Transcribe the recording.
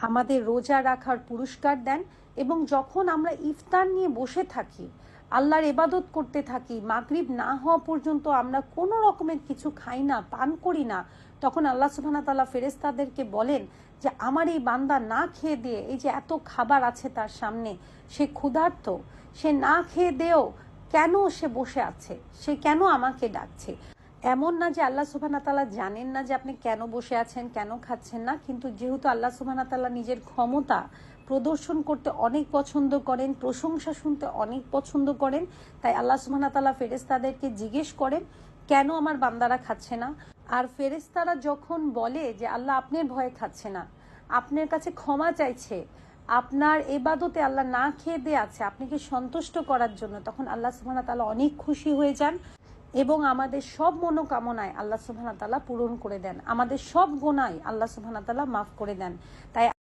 আমাদের রোজা রাখার পুরস্কার দেন। এবং যখন আমরা ইফতার নিয়ে বসে থাকি, আল্লাহর ইবাদত করতে থাকি, মাগরিব না হওয়া পর্যন্ত আমরা কোনো রকমের কিছু খাই না, পান করি না, তখন আল্লাহ সুবহানাহু ওয়া তাআলা ফেরেশতাদেরকে বলেন যে আমার এই বান্দা না খেয়ে দিয়ে, এই যে এত খাবার আছে তার সামনে, সে ক্ষুধার্ত, সে না খেয়ে দেও কেন সে বসে আছে, সে কেন আমাকে ডাকছে। এমন না যে আল্লাহ সুবহানাহু ওয়া তাআলা জানেন না যে আপনি কেন বসে আছেন, কেন খাচ্ছেন না, কিন্তু যেহেতু আল্লাহ সুবহানাহু ওয়া তাআলা নিজের ক্ষমতা প্রদর্শন করতে অনেক পছন্দ করেন, প্রশংসা শুনতে অনেক পছন্দ করেন, তাই আল্লাহ সুবহানাহু ওয়া তাআলা ফেরেশতাদেরকে জিজ্ঞেস করেন কেন আমার বান্দারা খাচ্ছে না। আর ফেরেশতারা যখন বলে যে আল্লাহ আপনার ভয়ে খাচ্ছে না, আপনার কাছে ক্ষমা চাইছে, আপনার ইবাদতে আল্লাহ না খেয়ে দিয়ে আছে আপনাকে সন্তুষ্ট করার জন্য, তখন আল্লাহ সুবহানাহু ওয়া তাআলা অনেক খুশি হয়ে যান এবং আমাদের সব মনোকামনায় আল্লাহ সুবহানাহু ওয়া তাআলা পূরণ করে দেন, আমাদের সব গুনাহ আল্লাহ সুবহানাহু ওয়া তাআলা মাফ করে দেন। তাই